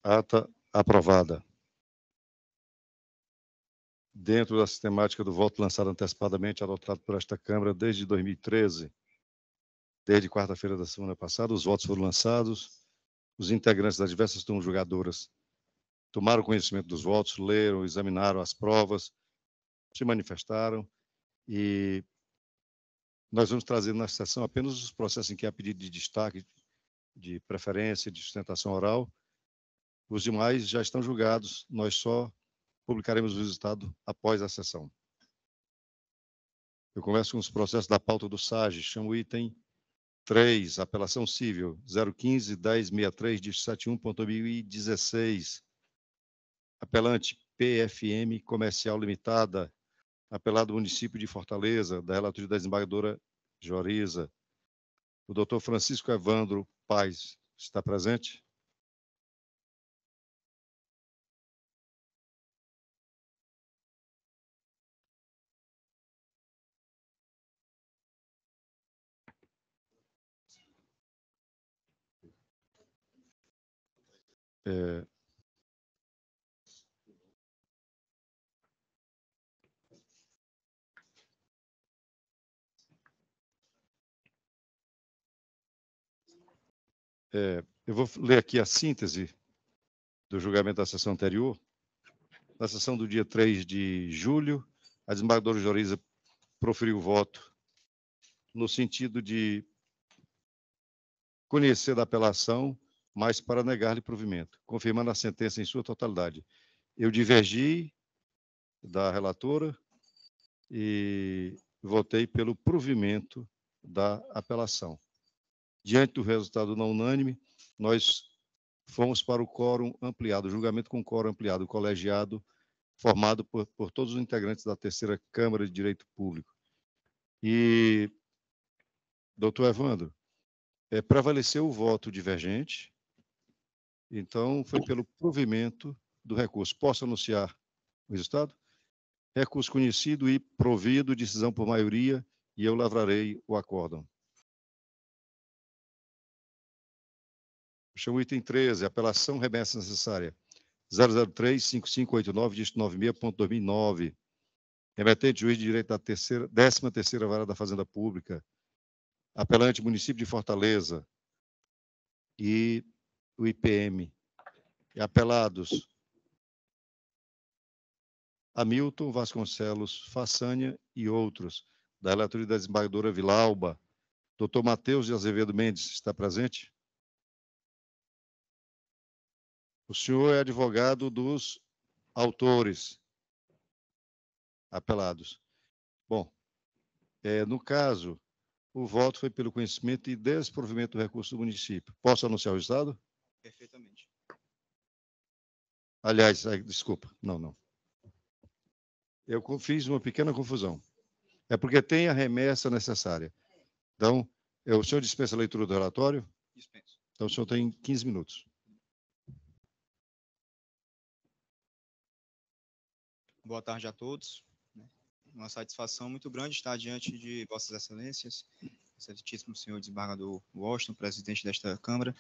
Ata aprovada. Dentro da sistemática do voto lançado antecipadamente, adotado por esta Câmara desde 2013, desde quarta-feira da semana passada, os votos foram lançados, os integrantes das diversas turmas julgadoras tomaram conhecimento dos votos, leram, examinaram as provas, se manifestaram e nós vamos trazer na sessão apenas os processos em que há pedido de destaque, de preferência, de sustentação oral. Os demais já estão julgados, nós só publicaremos o resultado após a sessão. Eu começo com os processos da pauta do SAGE, chamo o item 3, apelação civil 015-1063-71.2016. Apelante PFM Comercial Limitada, apelado município de Fortaleza, da relatoria da desembargadora Joriza. O doutor Francisco Evandro Paes está presente? Eu vou ler aqui a síntese do julgamento da sessão anterior. Na sessão do dia 3 de julho, a desembargadora Joriza proferiu o voto no sentido de conhecer da apelação, mas para negar-lhe provimento, confirmando a sentença em sua totalidade. Eu divergi da relatora e votei pelo provimento da apelação. Diante do resultado não unânime, nós fomos para o quórum ampliado, o julgamento com quórum ampliado, colegiado, formado por todos os integrantes da terceira Câmara de Direito Público. E, doutor Evandro, prevaleceu o voto divergente, então foi pelo provimento do recurso. Posso anunciar o resultado? Recurso conhecido e provido, decisão por maioria, e eu lavrarei o acórdão. Chamo o item 13, apelação remessa necessária. 003-5589, dígito 96.2009. Remetente, juiz de direito da 13ª Vara da Fazenda Pública. Apelante, município de Fortaleza. E o IPM. E apelados, Hamilton Vasconcelos Façanha e outros, da relatoria da desembargadora Vilauba. Doutor Matheus de Azevedo Mendes, está presente? O senhor é advogado dos autores apelados. Bom, no caso, o voto foi pelo conhecimento e desprovimento do recurso do município. Posso anunciar o resultado? Perfeitamente. Aliás, desculpa, não. Eu fiz uma pequena confusão. É porque tem a remessa necessária. Então, o senhor dispensa a leitura do relatório? Dispenso. Então, o senhor tem 15 minutos. Boa tarde a todos. Uma satisfação muito grande estar diante de Vossas Excelências, excelentíssimo senhor desembargador Washington, presidente desta Câmara,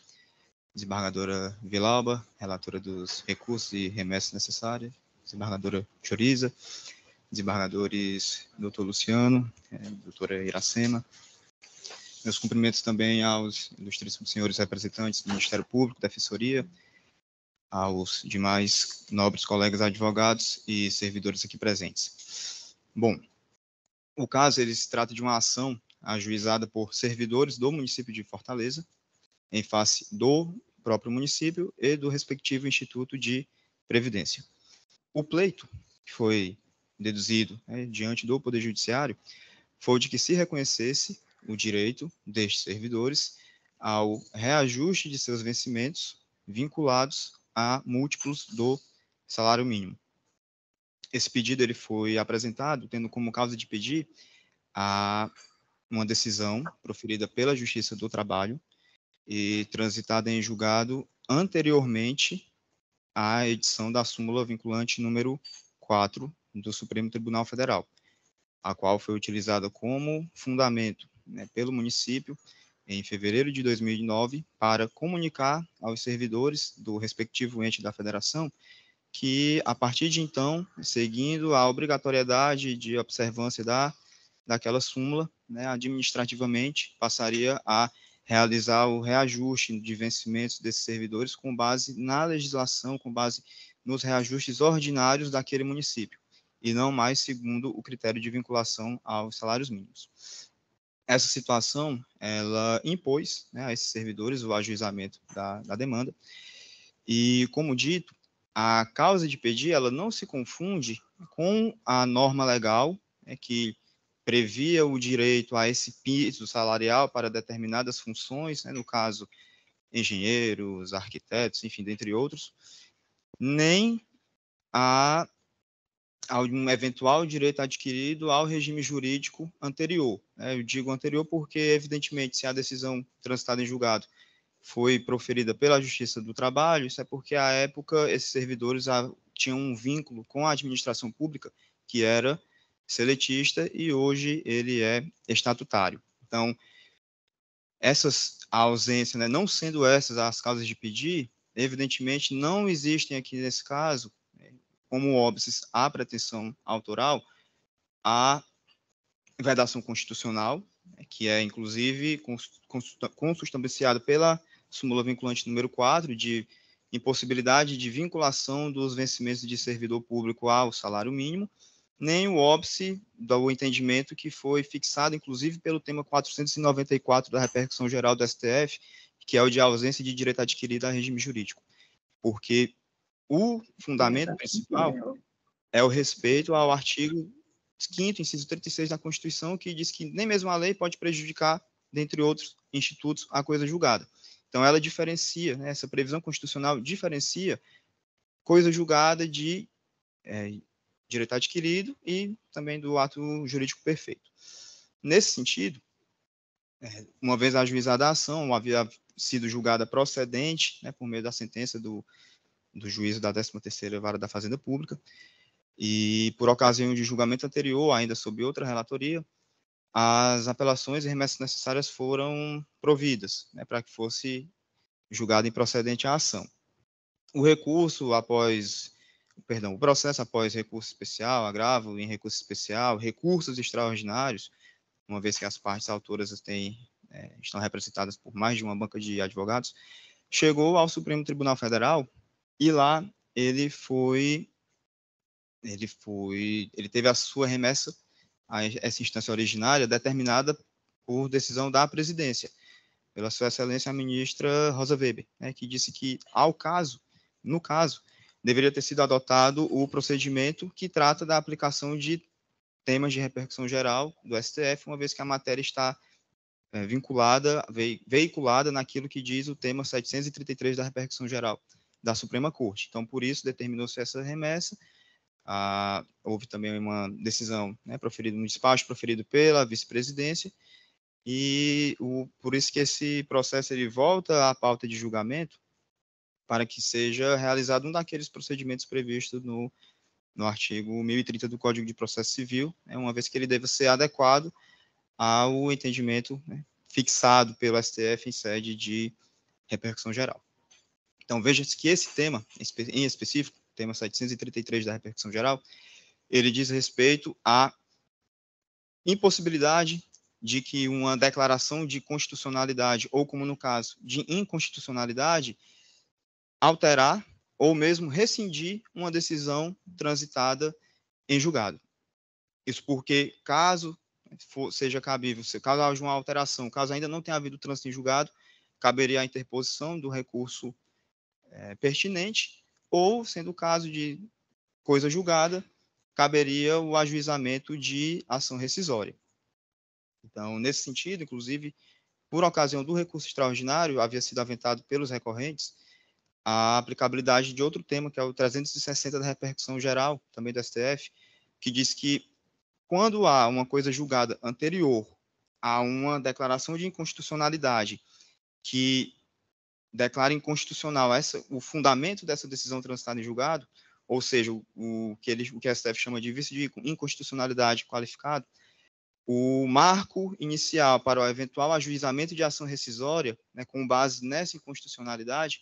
desembargadora Vilauba, relatora dos recursos e remessas necessárias, desembargadora Joriza, desembargadores Dr. Luciano, doutora Iracema. Meus cumprimentos também aos ilustríssimos senhores representantes do Ministério Público, Defensoria, aos demais nobres colegas advogados e servidores aqui presentes. Bom, o caso ele se trata de uma ação ajuizada por servidores do município de Fortaleza, em face do próprio município e do respectivo Instituto de Previdência. O pleito que foi deduzido diante do Poder Judiciário foi de que se reconhecesse o direito destes servidores ao reajuste de seus vencimentos vinculados a múltiplos do salário mínimo. Esse pedido ele foi apresentado tendo como causa de pedir uma decisão proferida pela Justiça do Trabalho e transitada em julgado anteriormente à edição da súmula vinculante número 4 do Supremo Tribunal Federal, a qual foi utilizada como fundamento pelo município em fevereiro de 2009, para comunicar aos servidores do respectivo ente da federação que, a partir de então, seguindo a obrigatoriedade de observância daquela súmula, né, administrativamente passaria a realizar o reajuste de vencimentos desses servidores com base na legislação, com base nos reajustes ordinários daquele município, e não mais segundo o critério de vinculação aos salários mínimos. Essa situação, ela impôs, né, a esses servidores o ajuizamento da demanda, e, como dito, a causa de pedir, ela não se confunde com a norma legal, né, que previa o direito a esse piso salarial para determinadas funções, né, no caso, engenheiros, arquitetos, enfim, dentre outros, nem ao um eventual direito adquirido ao regime jurídico anterior. Eu digo anterior porque, evidentemente, se a decisão transitada em julgado foi proferida pela Justiça do Trabalho, isso é porque, à época, esses servidores tinham um vínculo com a administração pública que era seletista e hoje ele é estatutário. Então, essas ausências, né, não sendo essas as causas de pedir, evidentemente não existem aqui nesse caso, como óbices à pretensão autoral, a vedação constitucional, que é, inclusive, consubstanciada pela súmula vinculante número 4, de impossibilidade de vinculação dos vencimentos de servidor público ao salário mínimo, nem o óbice do entendimento que foi fixado, inclusive, pelo tema 494 da repercussão geral do STF, que é o de ausência de direito adquirido a regime jurídico. Porque o fundamento principal é o respeito ao artigo 5º, inciso 36 da Constituição, que diz que nem mesmo a lei pode prejudicar, dentre outros institutos, a coisa julgada. Então, ela diferencia, né, essa previsão constitucional diferencia coisa julgada de direito adquirido e também do ato jurídico perfeito. Nesse sentido, uma vez ajuizada a ação, havia sido julgada procedente, né, por meio da sentença do juízo da 13ª Vara da Fazenda Pública, e por ocasião de julgamento anterior, ainda sob outra relatoria, as apelações e remessas necessárias foram providas, né, para que fosse julgada improcedente a ação. O processo após recurso especial, agravo em recurso especial, recursos extraordinários, uma vez que as partes autoras estão representadas por mais de uma banca de advogados, chegou ao Supremo Tribunal Federal e lá ele teve a sua remessa a essa instância originária determinada por decisão da presidência, pela sua excelência a ministra Rosa Weber, né, que disse que, no caso, deveria ter sido adotado o procedimento que trata da aplicação de temas de repercussão geral do STF, uma vez que a matéria está veiculada naquilo que diz o tema 733 da repercussão geral da Suprema Corte. Então, por isso, determinou-se essa remessa. Houve também uma decisão, né, um despacho proferido pela vice-presidência, e por isso que esse processo ele volta à pauta de julgamento para que seja realizado um daqueles procedimentos previstos no artigo 1030 do Código de Processo Civil, né, uma vez que ele deva ser adequado ao entendimento, né, fixado pelo STF em sede de repercussão geral. Então, veja-se que esse tema, em específico, tema 733 da repercussão geral, ele diz respeito à impossibilidade de que uma declaração de constitucionalidade, ou como no caso de inconstitucionalidade, alterar ou mesmo rescindir uma decisão transitada em julgado. Isso porque, caso seja cabível, caso haja uma alteração, caso ainda não tenha havido trânsito em julgado, caberia a interposição do recurso pertinente, ou, sendo o caso de coisa julgada, caberia o ajuizamento de ação rescisória. Então, nesse sentido, inclusive, por ocasião do recurso extraordinário, havia sido aventado pelos recorrentes a aplicabilidade de outro tema, que é o 360 da repercussão geral, também do STF, que diz que quando há uma coisa julgada anterior a uma declaração de inconstitucionalidade que declara inconstitucional o fundamento dessa decisão transitada em julgado, ou seja, o que a STF chama de vício de inconstitucionalidade qualificado, O marco inicial para o eventual ajuizamento de ação rescisória, né, com base nessa inconstitucionalidade,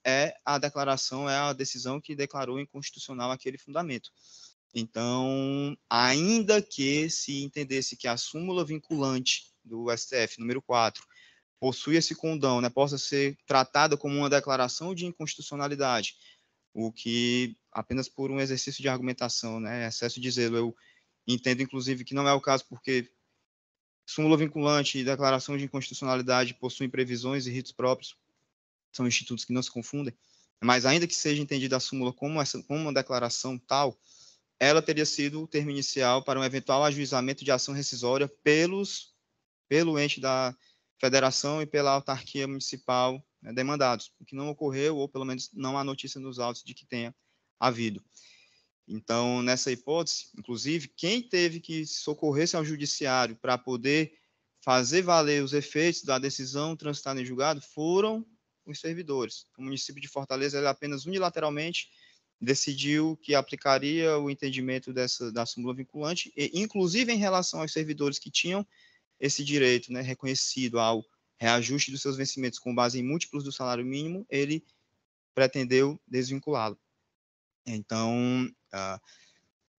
é a decisão que declarou inconstitucional aquele fundamento. Então, ainda que se entendesse que a súmula vinculante do STF, número 4, possui esse condão, né, possa ser tratada como uma declaração de inconstitucionalidade, o que, apenas por um exercício de argumentação, né, excesso de zelo, eu entendo, inclusive, que não é o caso, porque súmula vinculante e declaração de inconstitucionalidade possuem previsões e ritos próprios, são institutos que não se confundem, mas ainda que seja entendida a súmula como uma declaração tal, ela teria sido o termo inicial para um eventual ajuizamento de ação rescisória pelo ente da federação e pela autarquia municipal, né, demandados, o que não ocorreu, ou pelo menos não há notícia nos autos de que tenha havido. Então, nessa hipótese, inclusive, quem teve que socorrer-se ao judiciário para poder fazer valer os efeitos da decisão transitada em julgado foram os servidores. O município de Fortaleza, ele apenas unilateralmente decidiu que aplicaria o entendimento da súmula vinculante, e, inclusive em relação aos servidores que tinham esse direito, né, reconhecido ao reajuste dos seus vencimentos com base em múltiplos do salário mínimo, ele pretendeu desvinculá-lo. Então,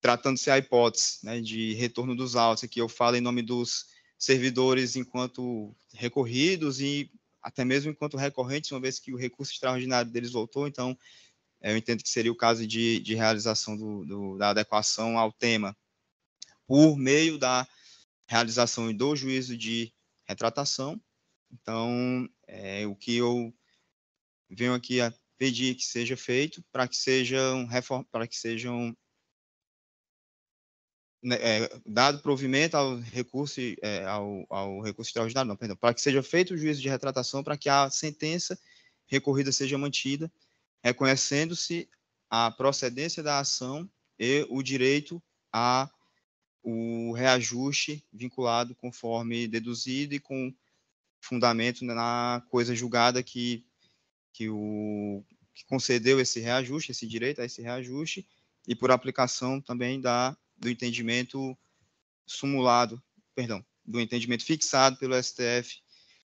tratando-se a hipótese, né, de retorno dos autos, aqui eu falo em nome dos servidores enquanto recorridos e até mesmo enquanto recorrentes, uma vez que o recurso extraordinário deles voltou, então eu entendo que seria o caso de realização da adequação ao tema por meio da realização do juízo de retratação. Então, o que eu venho aqui a pedir que seja feito para que sejam dado provimento ao recurso ao recurso extraordinário, não, perdão, para que seja feito o juízo de retratação, para que a sentença recorrida seja mantida, reconhecendo-se a procedência da ação e o direito a o reajuste vinculado conforme deduzido e com fundamento na coisa julgada que concedeu esse reajuste, esse direito a esse reajuste, e por aplicação também do entendimento do entendimento fixado pelo STF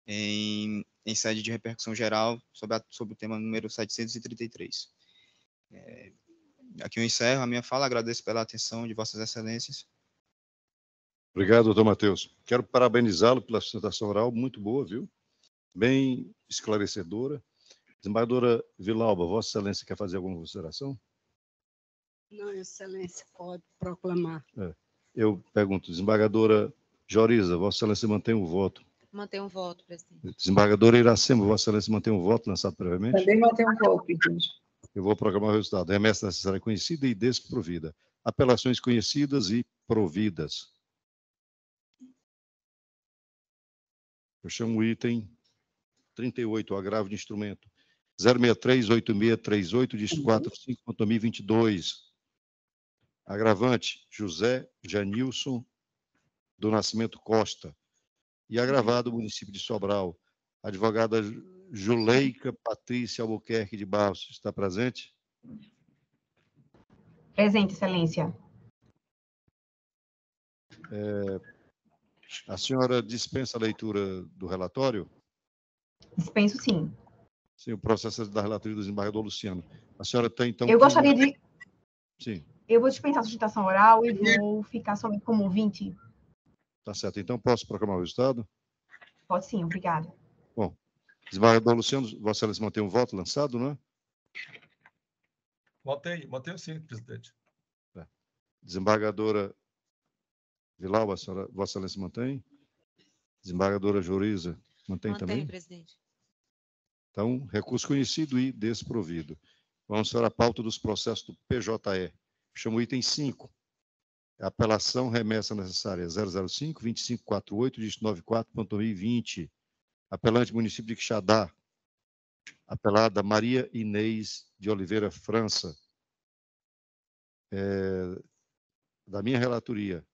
em sede de repercussão geral sobre o tema número 733. Aqui eu encerro a minha fala, agradeço pela atenção de Vossas Excelências. Obrigado, doutor Matheus. Quero parabenizá-lo pela sustentação oral, muito boa, viu? Bem esclarecedora. Desembargadora Vilauba, Vossa Excelência quer fazer alguma consideração? Não, Excelência, pode proclamar. Eu pergunto, desembargadora Joriza, Vossa Excelência mantém o voto? Mantém o voto, presidente. Desembargadora Iracema, Vossa Excelência mantém o voto lançado previamente? Também mantém um voto, presidente. Eu vou proclamar o resultado. Remessa necessária conhecida e desprovida. Apelações conhecidas e providas. Eu chamo o item 38, o agravo de instrumento. 063-8638, dígito 45.2022. Agravante, José Janilson do Nascimento Costa. E agravado, município de Sobral. Advogada Juleika Patrícia Albuquerque de Barros, está presente? Presente, Excelência. A senhora dispensa a leitura do relatório? Dispenso, sim. Sim, o processo da relatoria do desembargador Luciano. A senhora tem, então... Eu gostaria de... Sim. Eu vou dispensar a sustentação oral e vou ficar somente como ouvinte. Tá certo. Então, posso proclamar o resultado? Pode sim, obrigada. Bom, desembargador Luciano, Vossa Excelência mantém um voto lançado, não é? Mantenho sim, presidente. Desembargadora Vilauba, Vossa Excelência mantém? Desembargadora Joriza, mantém também? Mantém, presidente. Então, recurso conhecido e desprovido. Vamos para a pauta dos processos do PJE. Chamo o item 5. Apelação remessa necessária 005-2548, dígito 94.2020. Apelante município de Quixadá. Apelada Maria Inês de Oliveira França. Da minha relatoria.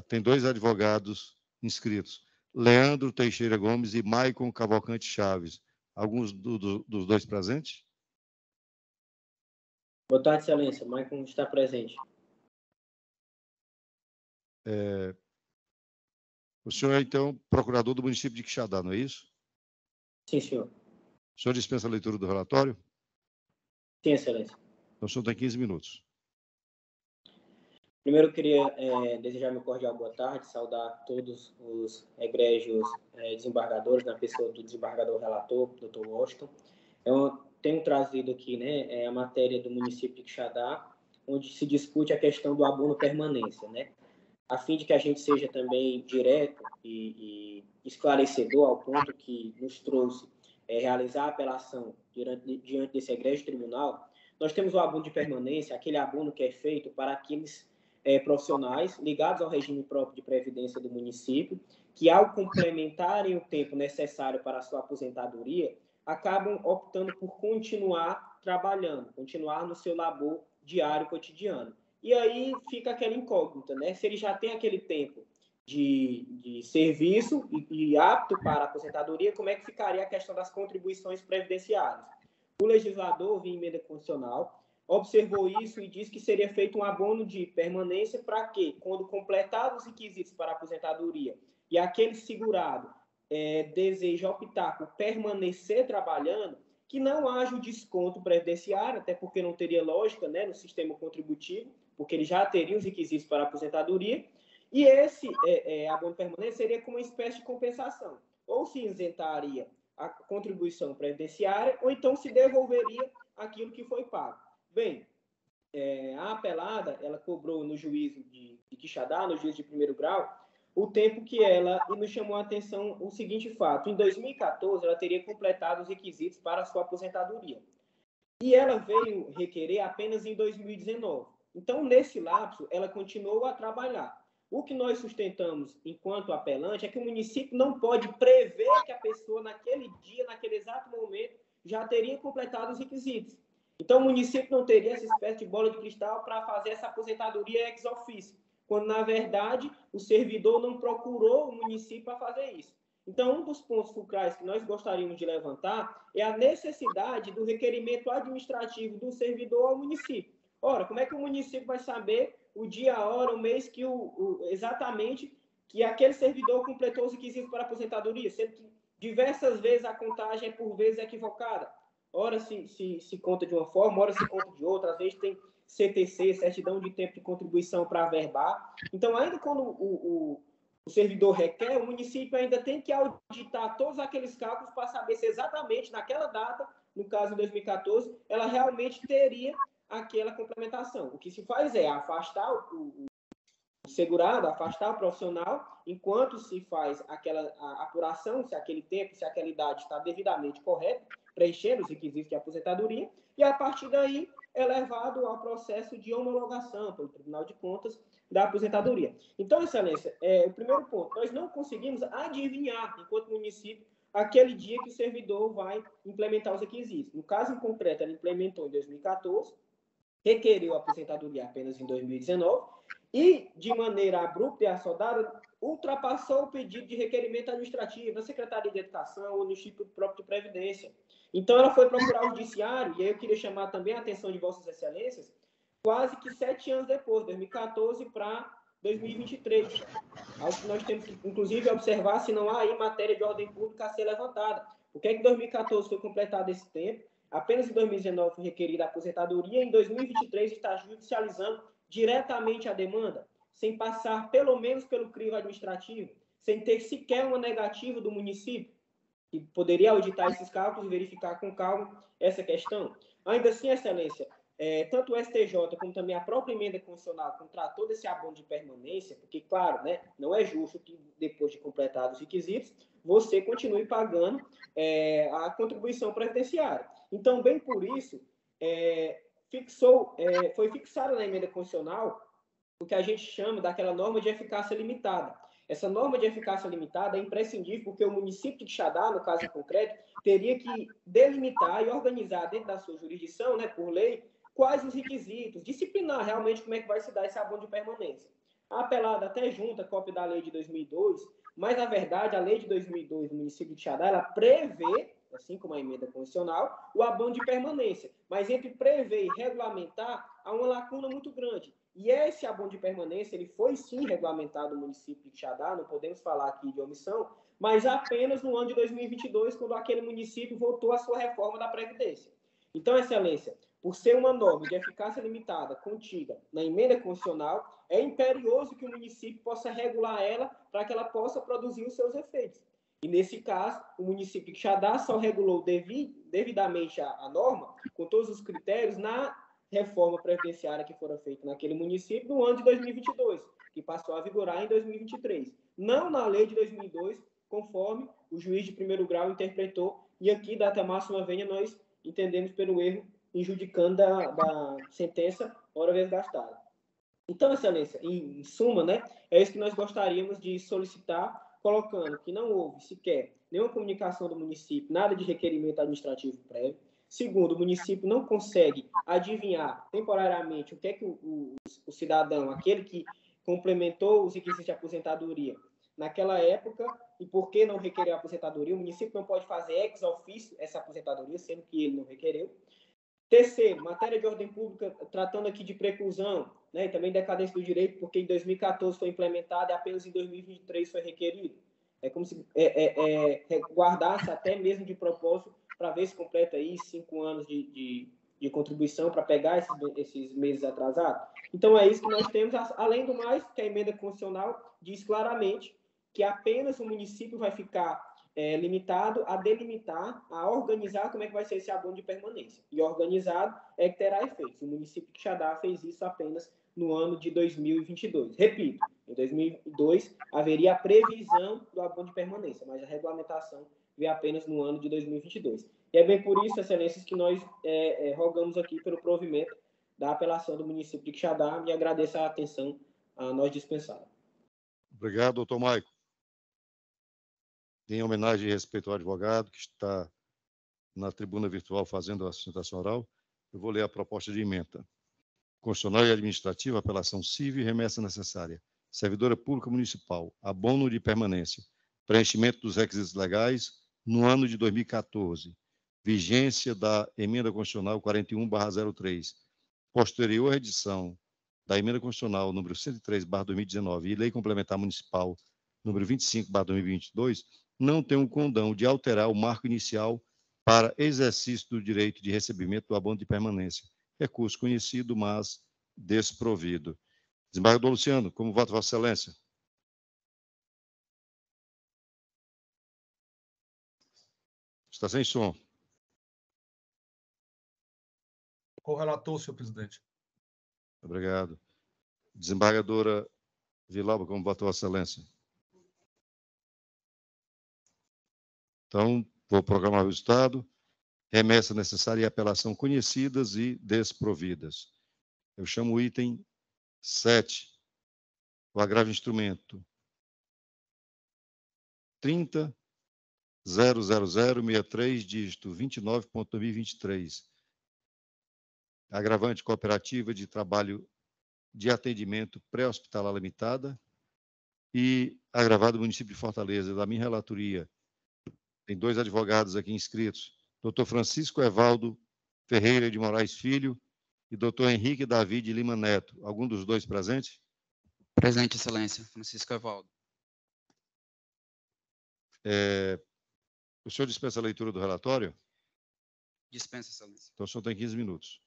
Tem dois advogados inscritos. Leandro Teixeira Gomes e Maicon Cavalcante Chaves. Alguns dos dois presentes? Boa tarde, Excelência. Maicon está presente. O senhor é, então, procurador do município de Quixadá, não é isso? Sim, senhor. O senhor dispensa a leitura do relatório? Sim, excelência. Então, o senhor tem 15 minutos. Primeiro, eu queria desejar meu cordial boa tarde, saudar todos os egrégios desembargadores, na pessoa do desembargador relator, Dr. Washington. Eu tenho trazido aqui, né, a matéria do município de Quixadá, onde se discute a questão do abono permanência, né, a fim de que a gente seja também direto e esclarecedor ao ponto que nos trouxe realizar a apelação diante desse egrégio tribunal. Nós temos o abono de permanência, aquele abono que é feito para aqueles profissionais ligados ao regime próprio de previdência do município, que ao complementarem o tempo necessário para a sua aposentadoria, acabam optando por continuar trabalhando, continuar no seu labor diário, cotidiano. E aí fica aquela incógnita, né? Se ele já tem aquele tempo de serviço e apto para a aposentadoria, como é que ficaria a questão das contribuições previdenciárias? O legislador, via emenda constitucional, observou isso e disse que seria feito um abono de permanência para que, quando completados os requisitos para a aposentadoria e aquele segurado deseja optar por permanecer trabalhando, que não haja o desconto previdenciário, até porque não teria lógica, né, no sistema contributivo, porque ele já teria os requisitos para a aposentadoria, e esse abono permanente seria como uma espécie de compensação. Ou se isentaria a contribuição previdenciária, ou então se devolveria aquilo que foi pago. Bem, a apelada, ela cobrou no juízo de Quixadá, no juízo de primeiro grau, o tempo que ela, e nos chamou a atenção o seguinte fato: em 2014, ela teria completado os requisitos para a sua aposentadoria. E ela veio requerer apenas em 2019. Então, nesse lapso, ela continuou a trabalhar. O que nós sustentamos enquanto apelante é que o município não pode prever que a pessoa, naquele dia, naquele exato momento, já teria completado os requisitos. Então, o município não teria essa espécie de bola de cristal para fazer essa aposentadoria ex officio, quando, na verdade, o servidor não procurou o município para fazer isso. Então, um dos pontos fulcrais que nós gostaríamos de levantar é a necessidade do requerimento administrativo do servidor ao município. Ora, como é que o município vai saber o dia, a hora, o mês que exatamente que aquele servidor completou os requisitos para a aposentadoria, sendo que diversas vezes a contagem é por vezes equivocada? Ora se conta de uma forma, ora se conta de outra, às vezes tem CTC, certidão de tempo de contribuição para averbar. Então, ainda quando o servidor requer, o município ainda tem que auditar todos aqueles cálculos para saber se exatamente naquela data, no caso de 2014, ela realmente teria aquela complementação. O que se faz é afastar o segurado, afastar o profissional, enquanto se faz a apuração, se aquele tempo, se aquela idade está devidamente correta, preenchendo os requisitos de aposentadoria, e a partir daí é levado ao processo de homologação pelo Tribunal de Contas da aposentadoria. Então, Excelência, o primeiro ponto, nós não conseguimos adivinhar, enquanto município, aquele dia que o servidor vai implementar os requisitos. No caso em concreto, ele implementou em 2014, requeriu a aposentadoria apenas em 2019 e, de maneira abrupta e assodada, ultrapassou o pedido de requerimento administrativo na Secretaria de Educação ou no Instituto próprio de Previdência. Então, ela foi procurar o judiciário, e aí eu queria chamar também a atenção de Vossas Excelências, quase que 7 anos depois, 2014 para 2023. Algo que nós temos que, inclusive, observar se não há aí matéria de ordem pública a ser levantada. Por que em 2014 foi completado esse tempo? Apenas em 2019 foi requerida a aposentadoria, em 2023 está judicializando diretamente a demanda, sem passar pelo menos pelo crivo administrativo, sem ter sequer uma negativa do município, que poderia auditar esses cálculos e verificar com calma essa questão. Ainda assim, Excelência, tanto o STJ como também a própria emenda constitucional contratou desse abono de permanência, porque, claro, né, não é justo que depois de completados os requisitos, você continue pagando a contribuição previdenciária. Então, bem por isso, foi fixada na emenda constitucional o que a gente chama daquela norma de eficácia limitada. Essa norma de eficácia limitada é imprescindível porque o município de Quixadá, no caso concreto, teria que delimitar e organizar dentro da sua jurisdição, né, por lei, quais os requisitos, disciplinar realmente como é que vai se dar esse abono de permanência. A apelada até junta a cópia da lei de 2002, mas, na verdade, a lei de 2002 do município de Quixadá, ela prevê, assim como a emenda constitucional, o abono de permanência. Mas entre prever e regulamentar, há uma lacuna muito grande. E esse abono de permanência, ele foi sim regulamentado no município de Quixadá, não podemos falar aqui de omissão, mas apenas no ano de 2022, quando aquele município votou a sua reforma da Previdência. Então, Excelência, por ser uma norma de eficácia limitada, contida na emenda constitucional, é imperioso que o município possa regular ela para que ela possa produzir os seus efeitos. E, nesse caso, o município de Quixadá só regulou devidamente a norma, com todos os critérios, na reforma previdenciária que fora feita naquele município no ano de 2022, que passou a vigorar em 2023. Não na lei de 2002, conforme o juiz de primeiro grau interpretou, e aqui, data máxima venha, nós entendemos pelo erro injudicando da sentença hora vez gastada. Então, Excelência, em suma, né, é isso que nós gostaríamos de solicitar, colocando que não houve sequer nenhuma comunicação do município, nada de requerimento administrativo prévio. Segundo, o município não consegue adivinhar temporariamente o que é que o cidadão, aquele que complementou os requisitos de aposentadoria naquela época, e por que não requereu a aposentadoria, o município não pode fazer ex officio essa aposentadoria, sendo que ele não requereu. Terceiro, matéria de ordem pública, tratando aqui de preclusão, né, e também decadência do direito, porque em 2014 foi implementado e apenas em 2023 foi requerido. É como se guardasse até mesmo de propósito para ver se completa aí 5 anos de contribuição para pegar esses meses atrasados. Então, é isso que nós temos. Além do mais, que a emenda constitucional diz claramente que apenas o município vai ficar limitado a delimitar, a organizar como é que vai ser esse abono de permanência. E organizado é que terá efeitos. O município de Quixadá fez isso apenas no ano de 2022. Repito, em 2002 haveria a previsão do abono de permanência, mas a regulamentação veio apenas no ano de 2022. E é bem por isso, Excelências, que nós rogamos aqui pelo provimento da apelação do município de Quixadá e agradeço a atenção a nós dispensados. Obrigado, doutor Maico. Em homenagem e respeito ao advogado que está na tribuna virtual fazendo a sustentação oral, eu vou ler a proposta de emenda. Constitucional e administrativa, apelação civil e remessa necessária. Servidora pública municipal, abono de permanência, preenchimento dos requisitos legais no ano de 2014, vigência da emenda constitucional 41/03, posterior edição da emenda constitucional número 103/2019 e lei complementar municipal número 25/2022, não tem o condão de alterar o marco inicial para exercício do direito de recebimento do abono de permanência. Recurso conhecido, mas desprovido. Desembargador Luciano, como vota Vossa Excelência? Está sem som. Correlator, senhor presidente. Obrigado. Desembargadora Vilauba, como vota Vossa Excelência? Então, vou programar o resultado. Remessa necessária e apelação conhecidas e desprovidas. Eu chamo o item 7, o agravo instrumento 30.00063, dígito 29.2023. Agravante cooperativa de trabalho de atendimento pré-hospitalar limitada e agravado município de Fortaleza, da minha relatoria. Tem 2 advogados aqui inscritos, doutor Francisco Evaldo Ferreira de Moraes Filho e doutor Henrique Davi de Lima Neto. Algum dos 2 presentes? Presente, Excelência. Francisco Evaldo. O senhor dispensa a leitura do relatório? Dispensa, Excelência. Então, o senhor tem 15 minutos.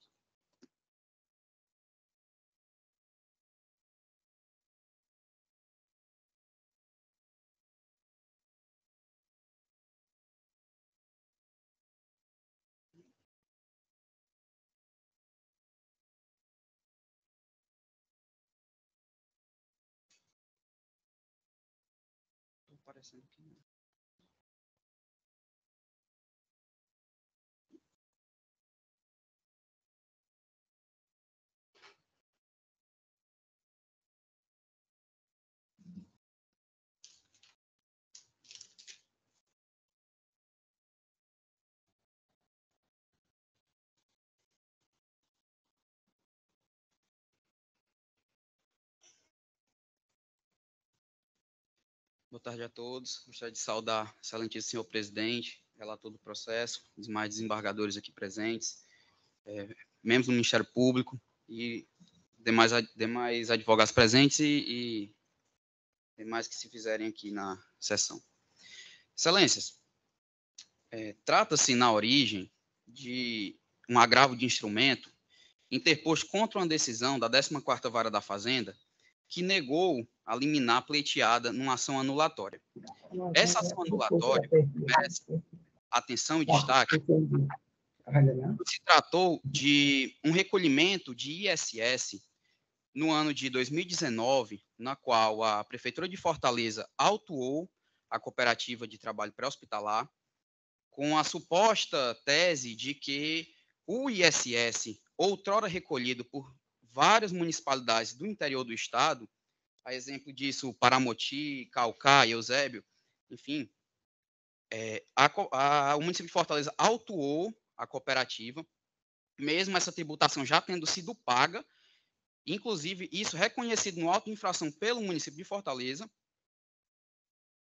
Estou aparecendo aqui, né? Boa tarde a todos. Gostaria de saudar o excelentíssimo senhor presidente, relator do processo, os demais desembargadores aqui presentes, membros do Ministério Público e demais advogados presentes e demais que se fizerem aqui na sessão. Excelências, trata-se na origem de um agravo de instrumento interposto contra uma decisão da 14ª Vara da Fazenda que negou a liminar pleiteada numa ação anulatória. Essa ação anulatória merece atenção e destaque. Se tratou de um recolhimento de ISS no ano de 2019, na qual a Prefeitura de Fortaleza autuou a Cooperativa de Trabalho Pré-Hospitalar com a suposta tese de que o ISS, outrora recolhido por várias municipalidades do interior do estado, a exemplo disso, Paramoti, Caucá e Eusébio, enfim, o município de Fortaleza autuou a cooperativa, mesmo essa tributação já tendo sido paga, inclusive isso reconhecido no auto de infração pelo município de Fortaleza,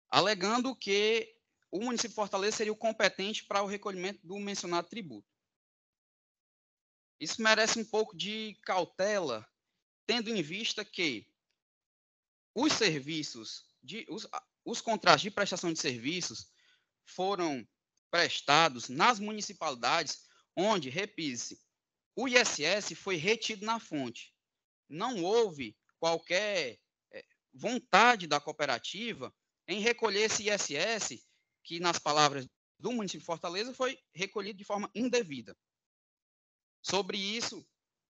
alegando que o município de Fortaleza seria o competente para o recolhimento do mencionado tributo. Isso merece um pouco de cautela, tendo em vista que os serviços, os contratos de prestação de serviços foram prestados nas municipalidades onde, repise, o ISS foi retido na fonte. Não houve qualquer vontade da cooperativa em recolher esse ISS, que, nas palavras do município de Fortaleza, foi recolhido de forma indevida. Sobre isso,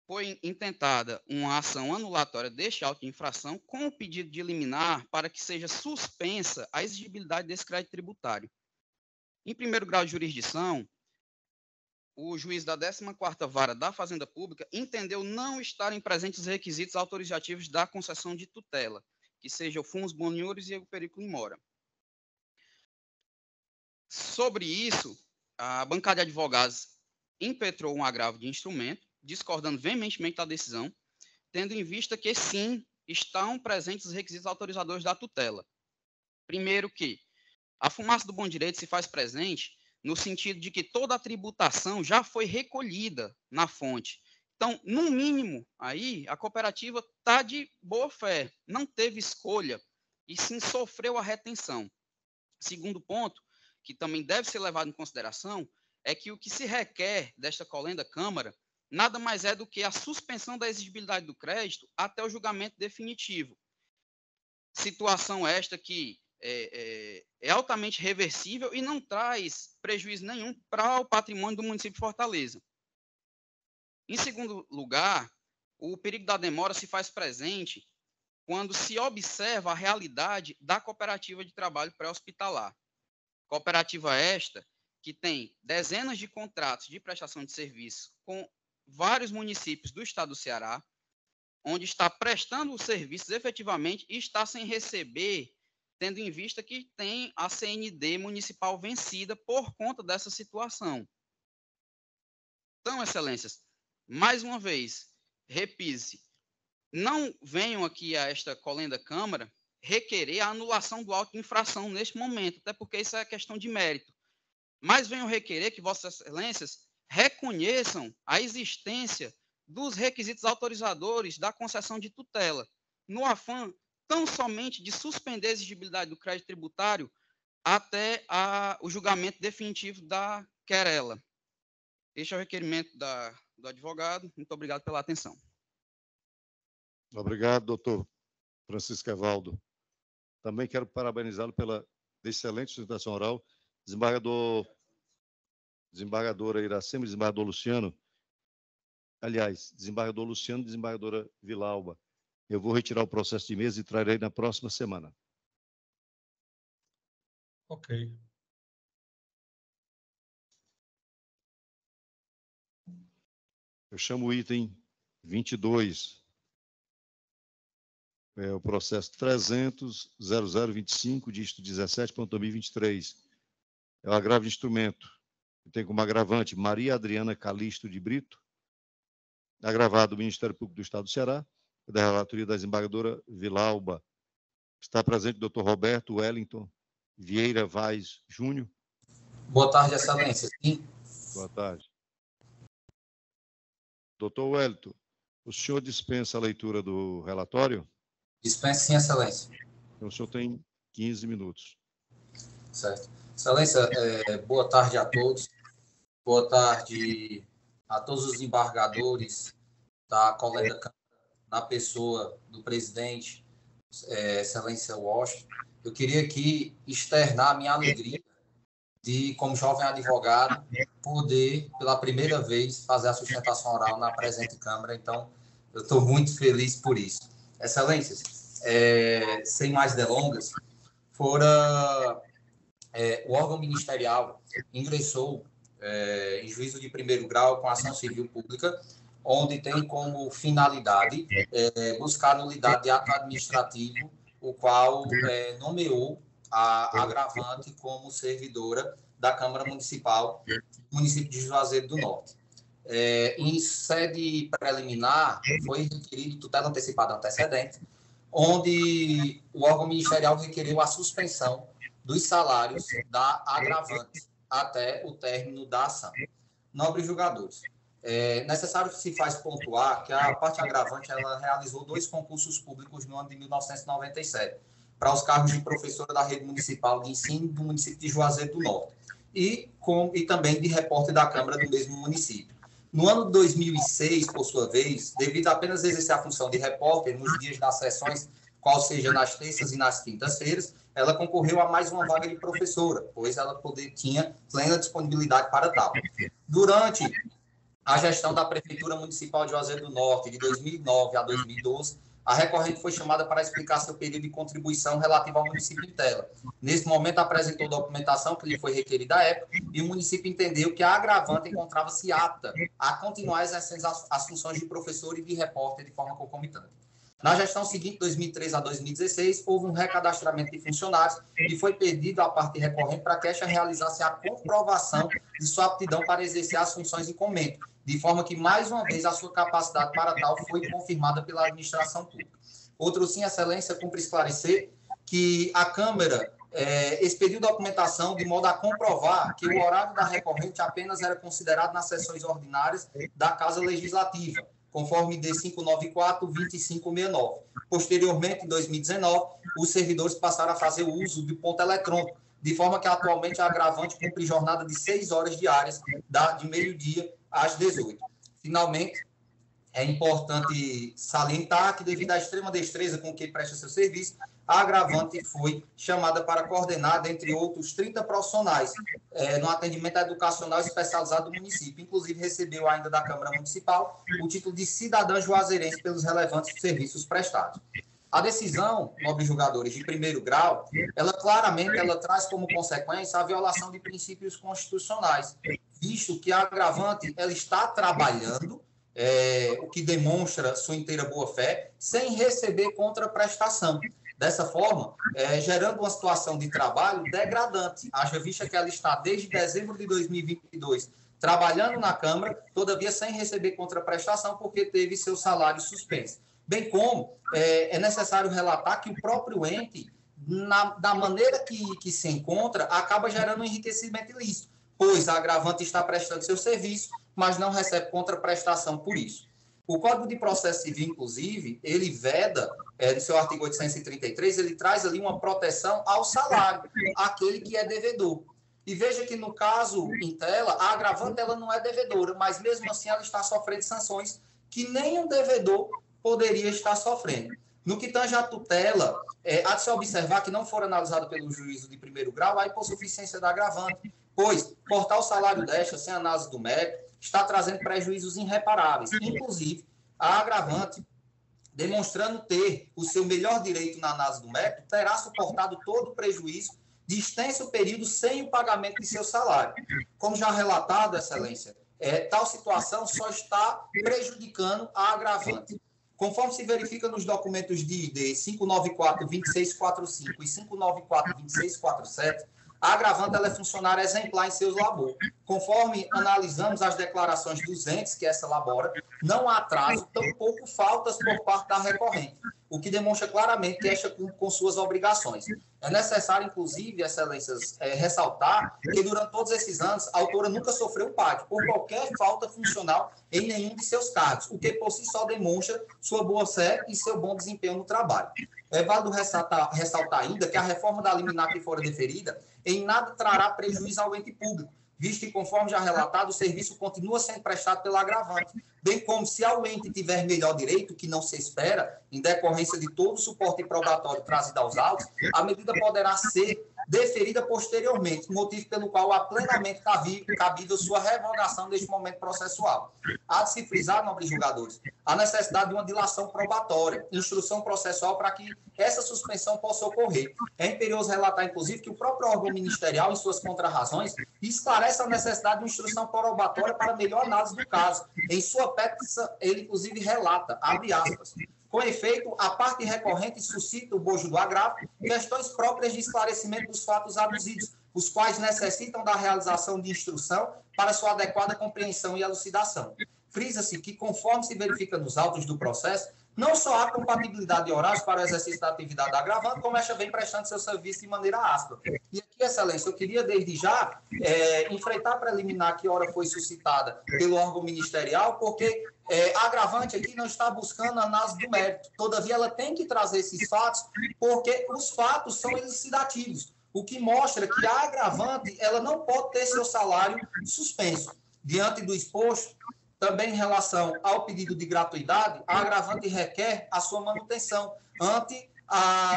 foi intentada uma ação anulatória deste auto de infração com o pedido de liminar para que seja suspensa a exigibilidade desse crédito tributário. Em primeiro grau de jurisdição, o juiz da 14ª Vara da Fazenda Pública entendeu não estarem presentes os requisitos autorizativos da concessão de tutela, que seja o fumus boniuris e o periculum in mora. Sobre isso, a bancada de advogados impetrou um agravo de instrumento, discordando veementemente da decisão, tendo em vista que, sim, estão presentes os requisitos autorizadores da tutela. Primeiro que a fumaça do bom direito se faz presente no sentido de que toda a tributação já foi recolhida na fonte. Então, no mínimo, aí, a cooperativa está de boa fé, não teve escolha, e sim sofreu a retenção. Segundo ponto, que também deve ser levado em consideração, é que o que se requer desta colenda Câmara nada mais é do que a suspensão da exigibilidade do crédito até o julgamento definitivo. Situação esta que é altamente reversível e não traz prejuízo nenhum para o patrimônio do município de Fortaleza. Em segundo lugar, o perigo da demora se faz presente quando se observa a realidade da cooperativa de trabalho pré-hospitalar. Cooperativa esta que tem dezenas de contratos de prestação de serviço com vários municípios do estado do Ceará, onde está prestando os serviços efetivamente e está sem receber, tendo em vista que tem a CND municipal vencida por conta dessa situação. Então, excelências, mais uma vez, repise, não venham aqui a esta colenda Câmara requerer a anulação do auto de infração neste momento, até porque isso é questão de mérito. Mas venham requerer que vossas excelências reconheçam a existência dos requisitos autorizadores da concessão de tutela, no afã tão somente de suspender a exigibilidade do crédito tributário até o julgamento definitivo da querela. Este é o requerimento do advogado. Muito obrigado pela atenção. Obrigado, doutor Francisco Evaldo. Também quero parabenizá-lo pela excelente sustentação oral. Desembargadora Iracema, desembargador Luciano, aliás, desembargador Luciano, desembargadora Vilalba. Eu vou retirar o processo de mesa e trarei na próxima semana. Ok. Eu chamo o item 22. É o processo 300.0025, dígito 17.2023. É o agravo de instrumento. Tem como agravante Maria Adriana Calixto de Brito, agravado do Ministério Público do Estado do Ceará, da relatoria da desembargadora Vilalba. Está presente o doutor Roberto Wellington Vieira Vaz Júnior. Boa tarde, excelência. Sim. Boa tarde. Doutor Wellington, O senhor dispensa a leitura do relatório? Dispensa, sim, Excelência. Então, o senhor tem 15 minutos. Certo. Excelência, boa tarde a todos. Boa tarde a todos os embargadores da Colega da Câmara, na pessoa do presidente, Excelência Washington. Eu queria aqui externar a minha alegria de, como jovem advogado, poder, pela primeira vez, fazer a sustentação oral na presente Câmara. Então, eu estou muito feliz por isso. Excelências, sem mais delongas, o órgão ministerial ingressou em juízo de primeiro grau com ação civil pública, onde tem como finalidade buscar nulidade de ato administrativo, o qual nomeou a agravante como servidora da Câmara Municipal do município de Juazeiro do Norte. Em sede preliminar, foi requerido tutela antecipada antecedente, onde o órgão ministerial requeriu a suspensão dos salários da agravante até o término da ação. Nobres julgadores, necessário que se faz pontuar que a parte agravante ela realizou 2 concursos públicos no ano de 1997 para os cargos de professora da rede municipal de ensino do município de Juazeiro do Norte e também de repórter da Câmara do mesmo município. No ano de 2006, por sua vez, devido a apenas exercer a função de repórter nos dias das sessões, qual seja nas terças e nas quintas-feiras, ela concorreu a mais uma vaga de professora, pois ela tinha plena disponibilidade para tal. Durante a gestão da Prefeitura Municipal de Juazeiro do Norte, de 2009 a 2012, a recorrente foi chamada para explicar seu período de contribuição relativo ao município em tela. Nesse momento, apresentou documentação que lhe foi requerida à época e o município entendeu que a agravante encontrava-se apta a continuar exercendo as funções de professor e de repórter de forma concomitante. Na gestão seguinte, 2013 a 2016, houve um recadastramento de funcionários e foi pedido à parte recorrente para que esta realizasse a comprovação de sua aptidão para exercer as funções em comento, de forma que, mais uma vez, a sua capacidade para tal foi confirmada pela administração pública. Outro sim, Excelência, cumpre esclarecer que a Câmara expediu documentação de modo a comprovar que o horário da recorrente apenas era considerado nas sessões ordinárias da Casa Legislativa, conforme D594-2569. Posteriormente, em 2019, os servidores passaram a fazer o uso do ponto eletrônico, de forma que atualmente a agravante cumpre jornada de 6 horas diárias, de meio-dia às 18. Finalmente, é importante salientar que, devido à extrema destreza com que presta seu serviço, a agravante foi chamada para coordenar, dentre outros 30 profissionais, no atendimento educacional especializado do município. Inclusive, recebeu ainda da Câmara Municipal o título de cidadã juazeirense pelos relevantes serviços prestados. A decisão, nobres julgadores, de primeiro grau, ela traz como consequência a violação de princípios constitucionais, visto que a agravante ela está trabalhando, o que demonstra sua inteira boa-fé, sem receber contraprestação. Dessa forma, gerando uma situação de trabalho degradante, haja vista que ela está desde dezembro de 2022 trabalhando na Câmara, todavia sem receber contraprestação, porque teve seu salário suspenso. Bem como é necessário relatar que o próprio ente, da maneira que se encontra, acaba gerando um enriquecimento ilícito, pois a agravante está prestando seu serviço, mas não recebe contraprestação por isso. O Código de Processo Civil, inclusive, ele veda, no seu artigo 833, ele traz ali uma proteção ao salário, aquele que é devedor. E veja que, no caso em tela, a agravante ela não é devedora, mas mesmo assim ela está sofrendo sanções que nenhum devedor poderia estar sofrendo. No que tange à tutela, há de se observar que não for analisado pelo juízo de primeiro grau a hipossuficiência da agravante, pois cortar o salário desta sem análise do mérito está trazendo prejuízos irreparáveis. Inclusive, a agravante, demonstrando ter o seu melhor direito na análise do mérito, terá suportado todo o prejuízo de extenso período sem o pagamento de seu salário. Como já relatado, Excelência, tal situação só está prejudicando a agravante. Conforme se verifica nos documentos de ID 594-2645 e 594-2647, a agravante ela é funcionária exemplar em seus labores. Conforme analisamos as declarações dos entes que essa elabora, não há atraso, tampouco faltas por parte da recorrente. o que demonstra claramente que esta cumpre com suas obrigações. É necessário, inclusive, Excelências, ressaltar que durante todos esses anos a autora nunca sofreu PAC por qualquer falta funcional em nenhum de seus cargos, o que por si só demonstra sua boa-fé e seu bom desempenho no trabalho. É válido ressaltar ainda que a reforma da liminar que fora deferida em nada trará prejuízo ao ente público, visto que, conforme já relatado, o serviço continua sendo prestado pelo agravante, bem como se ao ente tiver melhor direito, que não se espera, em decorrência de todo o suporte probatório trazido aos autos, a medida poderá ser deferida posteriormente, motivo pelo qual há plenamente cabível sua revogação neste momento processual. Há de se frisar, nobres julgadores, a necessidade de uma dilação probatória, instrução processual para que essa suspensão possa ocorrer. É imperioso relatar, inclusive, que o próprio órgão ministerial, em suas contrarrazões, esclarece a necessidade de uma instrução probatória para melhor análise do caso. Em sua peça, ele, inclusive, relata, abre aspas, com efeito, a parte recorrente suscita o bojo do agravo, questões próprias de esclarecimento dos fatos aduzidos, os quais necessitam da realização de instrução para sua adequada compreensão e elucidação. Frisa-se que, conforme se verifica nos autos do processo, não só há compatibilidade de horários para o exercício da atividade agravante, como esta vem prestando seu serviço de maneira áspera. E aqui, Excelência, eu queria desde já enfrentar a preliminar que hora foi suscitada pelo órgão ministerial, porque a agravante aqui não está buscando análise do mérito. Todavia, ela tem que trazer esses fatos, porque os fatos são elucidativos, o que mostra que a agravante ela não pode ter seu salário suspenso. Diante do exposto, também em relação ao pedido de gratuidade, a agravante requer a sua manutenção ante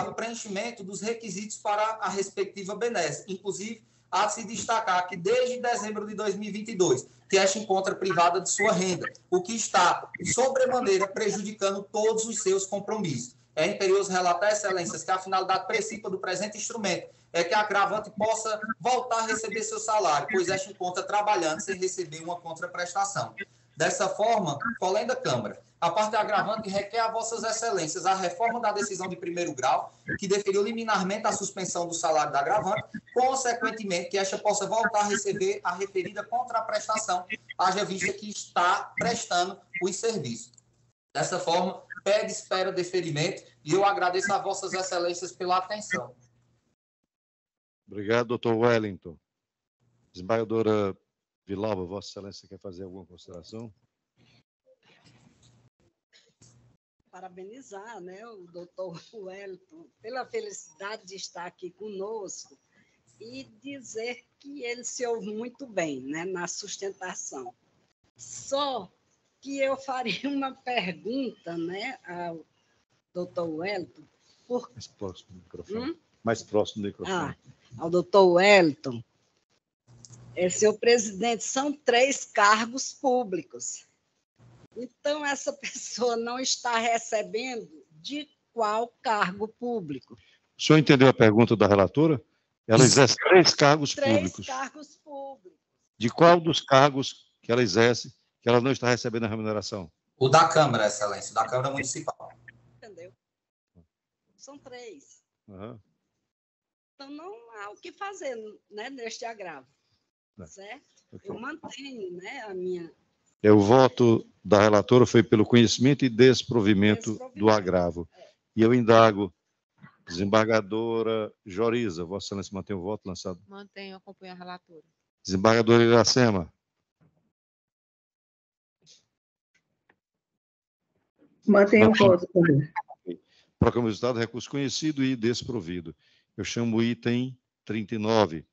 o preenchimento dos requisitos para a respectiva benesse. Inclusive, há de se destacar que desde dezembro de 2022, que esta encontra privada de sua renda, o que está, sobremaneira, prejudicando todos os seus compromissos. É imperioso relatar, Excelências, que a finalidade principal do presente instrumento é que a agravante possa voltar a receber seu salário, pois esta encontra trabalhando sem receber uma contraprestação. Dessa forma, além da Câmara, a parte agravante requer a vossas excelências a reforma da decisão de primeiro grau, que deferiu liminarmente a suspensão do salário da agravante, consequentemente que esta possa voltar a receber a referida contraprestação, haja vista que está prestando os serviços. Dessa forma, pede espera deferimento e eu agradeço a vossas excelências pela atenção. Obrigado, doutor Wellington. Desembargadora Vilauba, Vossa Excelência quer fazer alguma consideração? Parabenizar, né, o doutor Wellington pela felicidade de estar aqui conosco e dizer que ele se ouve muito bem, né, na sustentação. Só que eu faria uma pergunta, né, ao doutor Wellington. Mais próximo do microfone. Mais próximo do microfone. Ao doutor Wellington. Senhor presidente, são 3 cargos públicos. Então, essa pessoa não está recebendo de qual cargo público? O senhor entendeu a pergunta da relatora? Ela exerce 3 cargos 3 públicos. 3 cargos públicos. De qual dos cargos que ela exerce que ela não está recebendo a remuneração? O da Câmara, Excelência, da Câmara Municipal. Entendeu? São 3. Uhum. Então, não há o que fazer, né, neste agravo. Certo? Eu mantenho, né, a minha... O voto da relatora foi pelo conhecimento e desprovimento do agravo. E eu indago, desembargadora Joriza, Vossa Excelência mantém o voto lançado? Mantenho, acompanho a relatora. Desembargadora Iracema. Mantenho o voto também. Proclamo o resultado, recurso conhecido e desprovido. Eu chamo o item 39.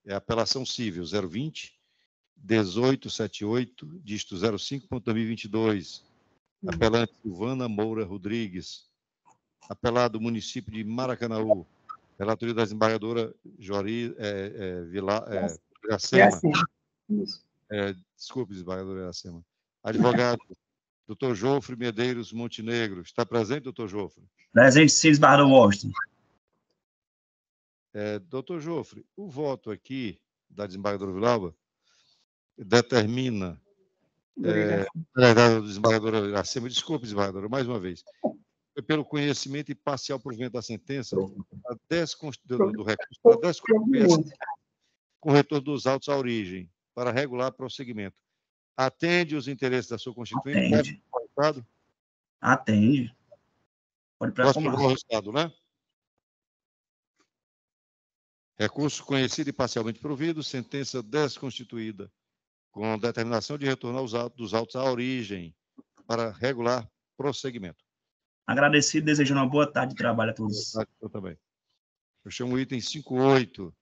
É a apelação civil 020 1878, dígito 05.2022. Apelante Silvana Moura Rodrigues. Apelado município de Maracanaú. Relatoria da desembargadora Iracema. Desculpe, desembargadora Iracema. Advogado, doutor Jofre Medeiros Montenegro. Está presente, doutor Jofre? Presente, sim, desembargador Washington. Doutor Jofre, o voto aqui da desembargadora Vilauba determina, da desembargadora Iracema, desculpe, desembargadora, mais uma vez, pelo conhecimento e parcial provimento da sentença, do recurso para descumprir com retorno dos autos à origem, para regular prosseguimento. Atende os interesses da sua constituinte? Atende. Atende. Pode Posso proclamar. provar o resultado, né? Recurso conhecido e parcialmente provido, sentença desconstituída, com determinação de retorno dos autos à origem, para regular prosseguimento. Agradecido, desejando uma boa tarde de trabalho a todos. Eu também. Eu chamo o item 58,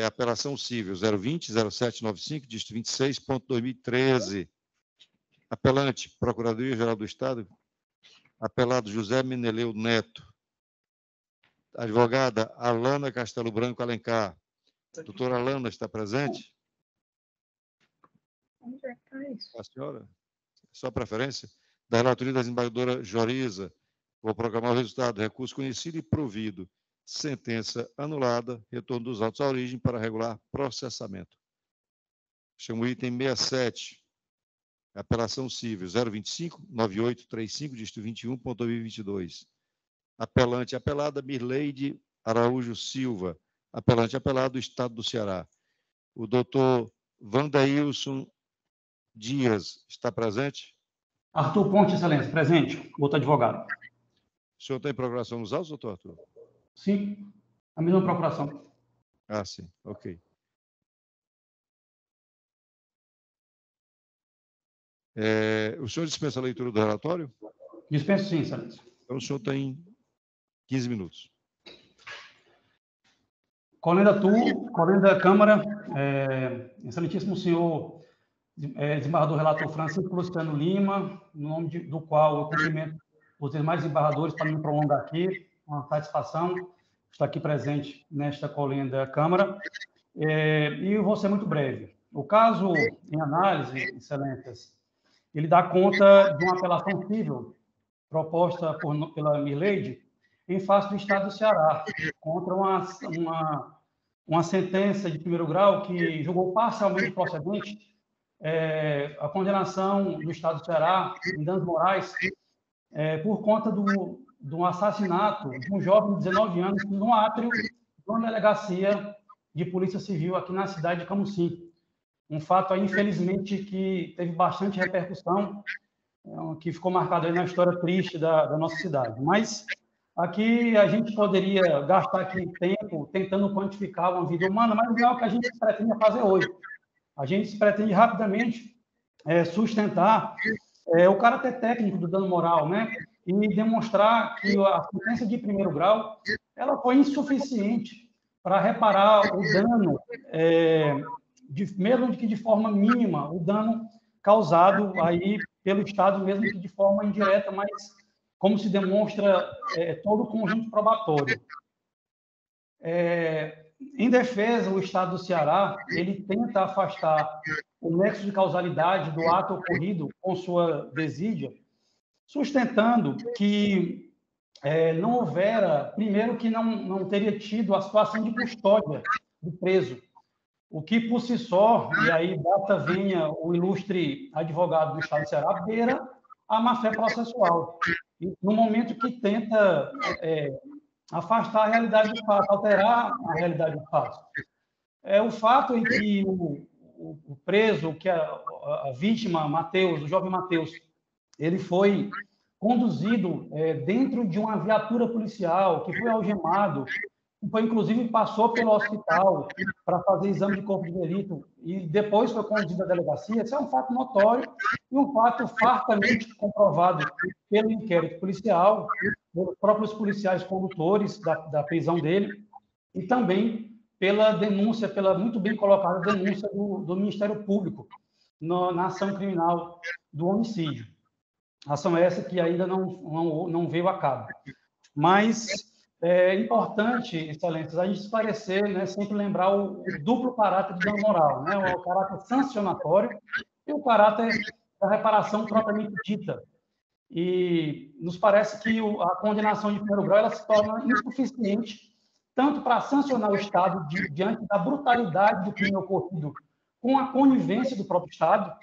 apelação civil 020-0795, distrito 26.2013. Apelante, Procuradoria-Geral do Estado, apelado José Meneleu Neto. Advogada Alana Castelo Branco Alencar. Doutora Alana está presente? Onde é que está isso? A senhora? Sua preferência? Da relatoria da desembargadora Joriza. Vou proclamar o resultado. Recurso conhecido e provido. Sentença anulada. Retorno dos autos à origem para regular processamento. Chamo o item 67. Apelação civil 025-9835, distrito 21.2022. Apelante, apelada Mirleide Araújo Silva. Apelante, apelado Estado do Ceará. O doutor Vandailson Dias está presente? Arthur Ponte, excelência, presente. Outro advogado. O senhor tem procuração nos autos, doutor Arthur? Sim, a mesma procuração. Ah, sim, ok. O senhor dispensa a leitura do relatório? Dispenso sim, excelência. Então, o senhor tem 15 minutos. Colenda Câmara, excelentíssimo senhor desembargador relator Francisco Luciano Lima, no nome do qual eu cumprimento os demais desembargadores para me prolongar aqui, uma satisfação estar aqui presente nesta Colenda Câmara, e eu vou ser muito breve. O caso em análise, excelências, ele dá conta de uma apelação civil proposta pela Mirleide em face do Estado do Ceará, contra uma sentença de primeiro grau que julgou parcialmente procedente a condenação do Estado do Ceará, em danos morais, por conta do assassinato de um jovem de 19 anos no átrio de uma delegacia de polícia civil aqui na cidade de Camusim. Um fato, aí, infelizmente, que teve bastante repercussão, que ficou marcado aí na história triste da nossa cidade. Mas aqui a gente poderia gastar aqui tempo tentando quantificar uma vida humana, mas não é o que a gente pretende fazer hoje. A gente pretende rapidamente sustentar o caráter técnico do dano moral, né? E demonstrar que a sentença de primeiro grau ela foi insuficiente para reparar o dano, mesmo que de forma mínima, o dano causado aí pelo Estado, mesmo que de forma indireta, mas como se demonstra todo o conjunto probatório. Em defesa, o Estado do Ceará, ele tenta afastar o nexo de causalidade do ato ocorrido com sua desídia, sustentando que não houvera, primeiro, que não teria tido a situação de custódia do preso, o que, por si só, e aí basta venha o ilustre advogado do Estado do Ceará, beira a má-fé processual. E, no momento que tenta afastar a realidade do fato, alterar a realidade do fato. O fato em que o preso, que a vítima, Mateus, o jovem Mateus, ele foi conduzido dentro de uma viatura policial, que foi algemado, foi, inclusive, passou pelo hospital para fazer exame de corpo de delito e depois foi conduzido à delegacia. Isso é um fato notório e um fato fartamente comprovado pelo inquérito policial, pelos próprios policiais condutores da prisão dele e também pela denúncia, pela muito bem colocada denúncia do Ministério Público na ação criminal do homicídio. Ação essa que ainda não veio a cabo. Mas é importante, excelências, a gente esclarecer, né, sempre lembrar o duplo caráter de dano moral, né, o caráter sancionatório e o caráter da reparação propriamente dita. E nos parece que a condenação de primeiro grau ela se torna insuficiente tanto para sancionar o Estado diante da brutalidade do crime ocorrido com a conivência do próprio Estado.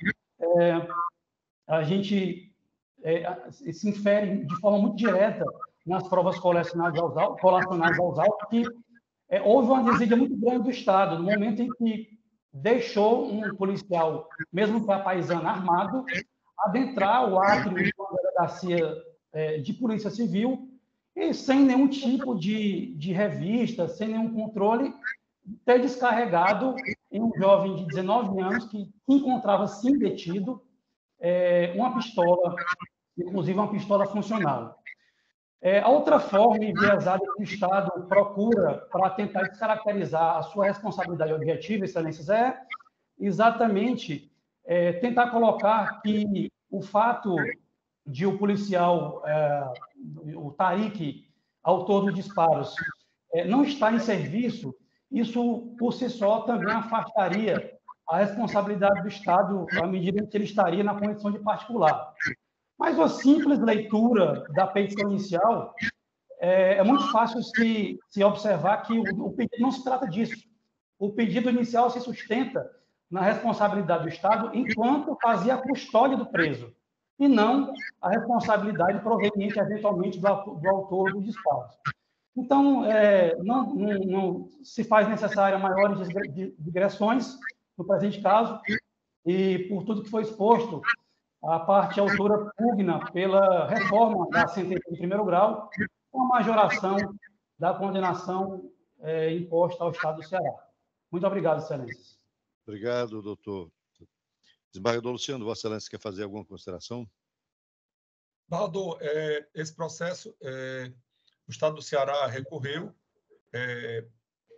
A gente se infere de forma muito direta nas provas colacionais aos autos que houve uma desídia muito grande do Estado no momento em que deixou um policial, mesmo que apaisano armado, adentrar o átrio de uma delegacia de Polícia Civil, e sem nenhum tipo de revista, sem nenhum controle, ter descarregado em um jovem de 19 anos que encontrava sim detido uma pistola, inclusive uma pistola funcional. A outra forma enviesada que o Estado procura para tentar descaracterizar a sua responsabilidade objetiva, Excelências, é exatamente tentar colocar que o fato de o policial, o Tariq, autor dos disparos, não estar em serviço, isso por si só também afastaria a responsabilidade do Estado à medida em que ele estaria na condição de particular. Mas a simples leitura da petição inicial é muito fácil se observar que o pedido não se trata disso. O pedido inicial se sustenta na responsabilidade do Estado enquanto fazia a custódia do preso, e não a responsabilidade proveniente, eventualmente, do autor dos disparos. Então, não se faz necessária maiores digressões no presente caso, e por tudo que foi exposto, a parte autora pugna pela reforma da sentença de primeiro grau, com a majoração da condenação imposta ao Estado do Ceará. Muito obrigado, Excelências. Obrigado, doutor. Desembargador Luciano, Vossa Excelência quer fazer alguma consideração? Embargador, esse processo, o Estado do Ceará recorreu.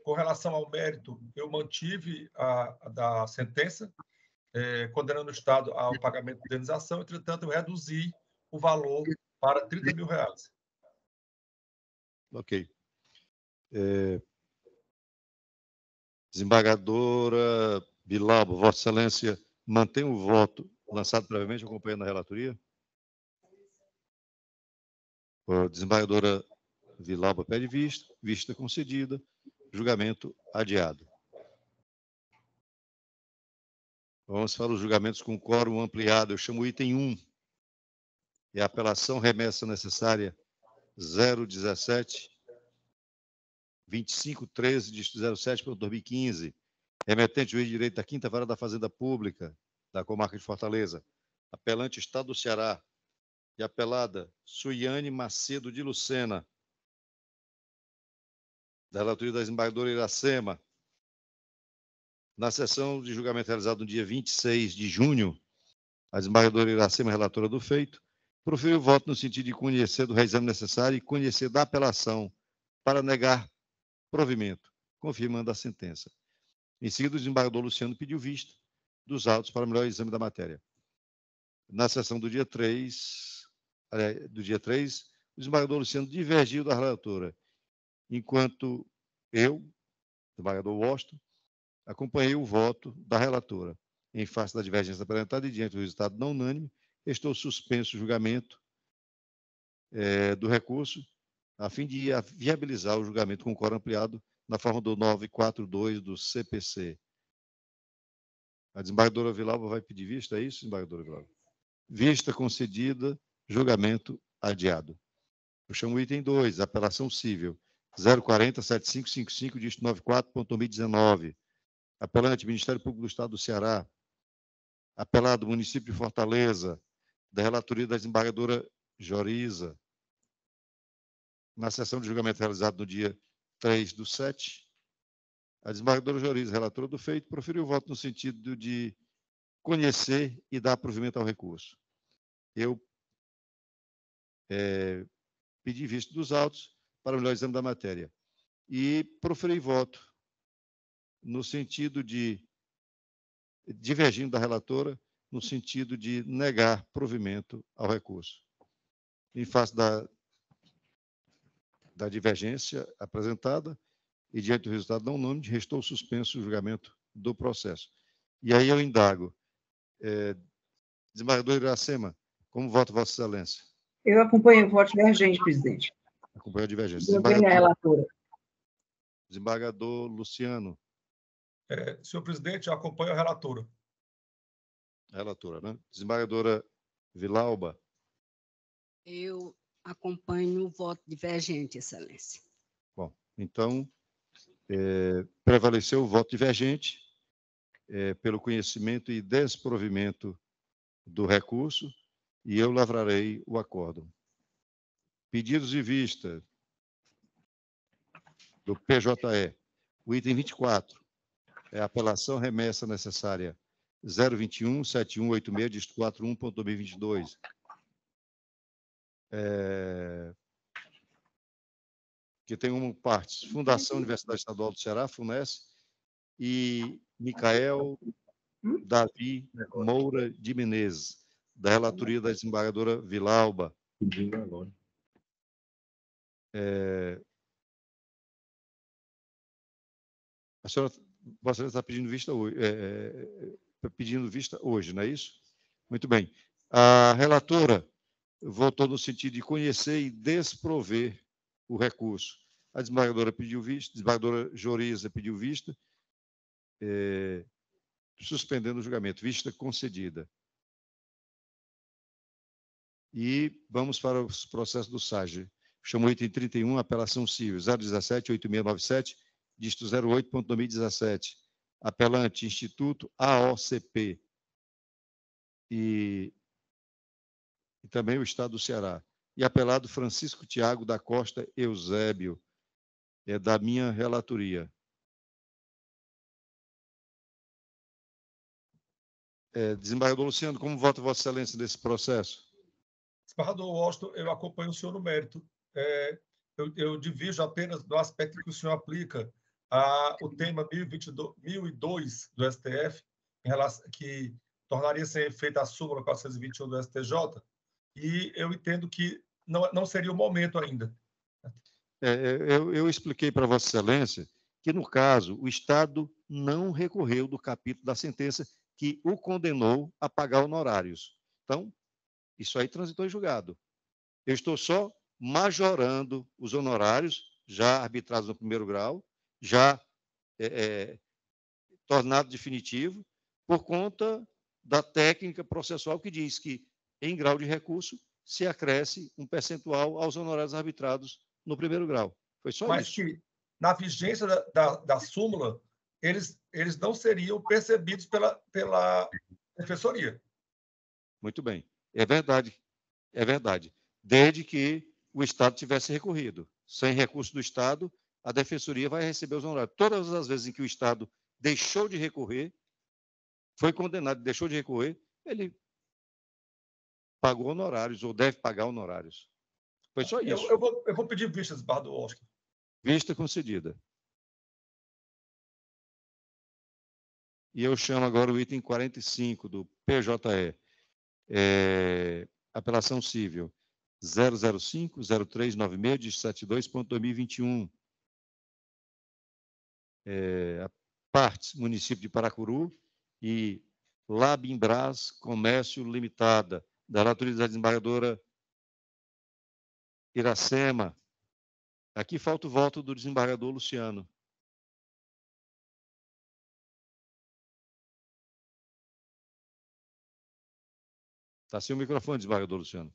Com relação ao mérito, eu mantive a da sentença, condenando o Estado ao pagamento de indenização, entretanto, eu reduzi o valor para R$30 mil. Ok. Desembargadora Vilauba, Vossa Excelência mantém o voto lançado previamente, acompanhando a relatoria? A desembargadora Vilauba pede vista, vista concedida, julgamento adiado. Vamos para os julgamentos com quórum ampliado. Eu chamo o item 1. É a apelação remessa necessária 017 2513 de 07/2015. Remetente juiz de direito da 5ª Vara da Fazenda Pública da comarca de Fortaleza. Apelante Estado do Ceará. E apelada Suiane Macedo de Lucena. Da relatoria da desembargadora Iracema. Na sessão de julgamento realizada no dia 26 de junho, a desembargadora Iracema, relatora do feito, proferiu o voto no sentido de conhecer do reexame necessário e conhecer da apelação para negar provimento, confirmando a sentença. Em seguida, o desembargador Luciano pediu vista dos autos para melhor exame da matéria. Na sessão do dia 3, o desembargador Luciano divergiu da relatora, enquanto eu, desembargador Washington, acompanhei o voto da relatora. Em face da divergência apresentada e diante do resultado não unânime, estou suspenso o julgamento do recurso, a fim de viabilizar o julgamento com quórum ampliado na forma do 942 do CPC. A desembargadora Vilauba vai pedir vista, é isso, desembargadora Vilauba? Vista concedida, julgamento adiado. Eu chamo o item 2, apelação civil 040-7555, dígito 94.2019. Apelante, Ministério Público do Estado do Ceará. Apelado, município de Fortaleza, da relatoria da desembargadora Joriza. Na sessão de julgamento realizada no dia 3/7, a desembargadora Joriza, relatora do feito, proferiu o voto no sentido de conhecer e dar provimento ao recurso. Eu pedi vista dos autos para o melhor exame da matéria e proferi voto no sentido de, divergindo da relatora, no sentido de negar provimento ao recurso. Em face da divergência apresentada e diante do resultado não unânime, restou suspenso o julgamento do processo. E aí eu indago, desembargador Iracema, como vota Vossa Excelência? Eu acompanho o voto divergente, presidente. Acompanho a divergência. Desembargador Luciano. Senhor presidente, eu acompanho a relatora. Relatora, né? Desembargadora Vilauba. Eu acompanho o voto divergente, Excelência. Bom, então, prevaleceu o voto divergente pelo conhecimento e desprovimento do recurso e eu lavrarei o acórdão. Pedidos de vista do PJE. O item 24 é a apelação remessa necessária 021-7186, dígito 41.2022. Que tem como partes Fundação Universidade Estadual do Ceará, FUNES, e Micael Davi Moura de Menezes, da relatoria da desembargadora Vilauba. A senhora está pedindo vista hoje, não é isso? Muito bem. A relatora votou no sentido de conhecer e desprover o recurso. A desembargadora pediu vista, a desembargadora Joriza pediu vista, suspendendo o julgamento, vista concedida. E vamos para os processos do SAGE. Chamo o item 31, apelação civil, 017-8697, dígito 08.2017. Apelante, Instituto AOCP. E também o Estado do Ceará. E apelado Francisco Tiago da Costa Eusébio, da minha relatoria. Desembargador Luciano, como vota Vossa Excelência nesse processo? Desembargador Washington, eu acompanho o senhor no mérito. Eu divido apenas no aspecto que o senhor aplica o tema 1002 do STF, em relação, que tornaria sem efeito a súmula 421 do STJ, e eu entendo que não seria o momento ainda. Eu expliquei para Vossa Excelência que, no caso, o Estado não recorreu do capítulo da sentença que o condenou a pagar honorários. Então, isso aí transitou em julgado. Eu estou só majorando os honorários, já arbitrados no primeiro grau, já tornado definitivo, por conta da técnica processual que diz que, em grau de recurso, se acresce um percentual aos honorários arbitrados no primeiro grau. Foi só Mas isso. Mas que, na vigência da súmula, eles não seriam percebidos pela defensoria. Muito bem. É verdade. É verdade. Desde que o Estado tivesse recorrido. Sem recurso do Estado, a defensoria vai receber os honorários. Todas as vezes em que o Estado deixou de recorrer, foi condenado, deixou de recorrer, ele pagou honorários, ou deve pagar honorários. Foi só isso. Eu vou pedir vista, desembargador Washington. Vista concedida. E eu chamo agora o item 45 do PJE. Apelação civil 005-0396-72.2021. Partes, município de Paracuru e Labimbras Comércio Limitada, da relatoria da desembargadora Iracema. Aqui falta o voto do desembargador Luciano. Está sem o microfone, desembargador Luciano.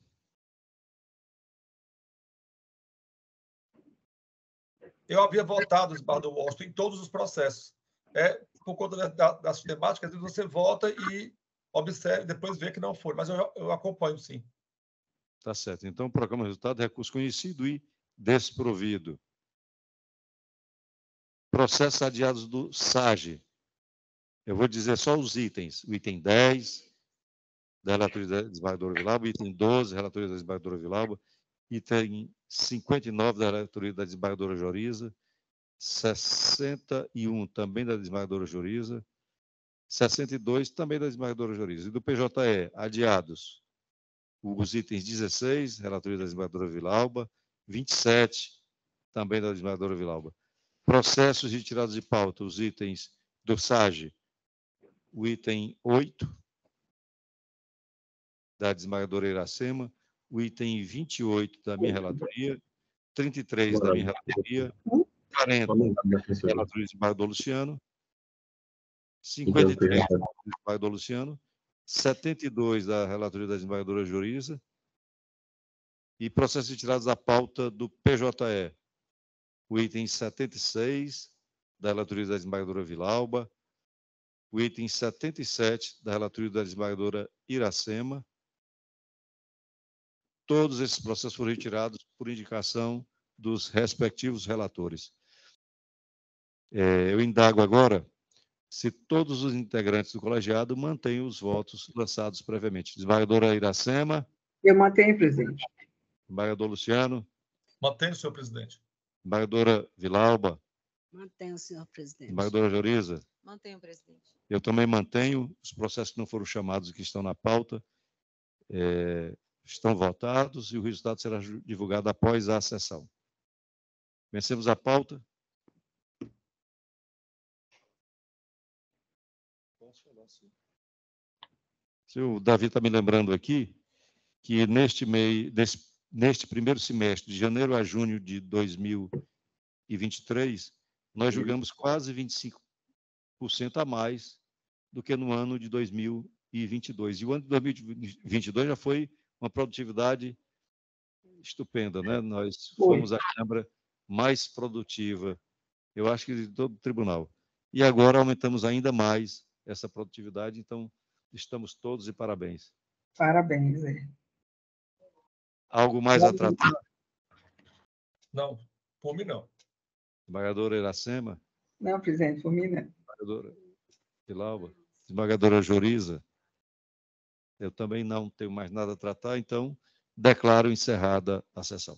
Eu havia votado, desembargador Washington, em todos os processos. Por conta da sistemática, às vezes você vota e observa, depois vê que não foi. Mas eu acompanho, sim. Tá certo. Então, proclama o resultado, recurso conhecido e desprovido. Processos adiados do SAGE. Eu vou dizer só os itens. O item 10, da relatoria da desembargadora Vilauba, item 12, relatoria da desembargadora Vilauba, item 59, da relatoria da desembargadora Joriza, 61, também da desembargadora Joriza, 62, também da desembargadora Joriza. E do PJE, adiados, os itens 16, relatoria da desembargadora Vilauba, 27, também da desembargadora Vilauba. Processos retirados de pauta, os itens do SAGE, o item 8, da desembargadora Iracema, o item 28 da minha relatoria, 33 da minha relatoria, 40 da relatoria do desembargador Luciano, 53 da desembargador Luciano, 72 da relatoria da desembargadora Joriza e processos retirados da pauta do PJE, o item 76 da relatoria da desembargadora Vilauba, o item 77 da relatoria da desembargadora Iracema, todos esses processos foram retirados por indicação dos respectivos relatores. Eu indago agora se todos os integrantes do colegiado mantêm os votos lançados previamente. Desembargadora Iracema. Eu mantenho, presidente. Desembargador Luciano. Mantenho, senhor presidente. Desembargadora Vilalba. Mantenho, senhor presidente. Desembargadora Joriza. Mantenho, presidente. Eu também mantenho. Os processos que não foram chamados e que estão na pauta estão votados e o resultado será divulgado após a sessão. Vencemos a pauta. O Davi está me lembrando aqui que neste primeiro semestre, de janeiro a junho de 2023, nós julgamos quase 25% a mais do que no ano de 2022. E o ano de 2022 já foi uma produtividade estupenda, né? Nós fomos a Câmara mais produtiva, eu acho que de todo o tribunal. E agora aumentamos ainda mais essa produtividade, então estamos todos de parabéns. Parabéns. Algo mais a tratar? Não, por mim não. Desembargadora Iracema? Não, presidente, por mim não. Desembargadora Vilalba? Desembargadora Joriza? Eu também não tenho mais nada a tratar, então declaro encerrada a sessão.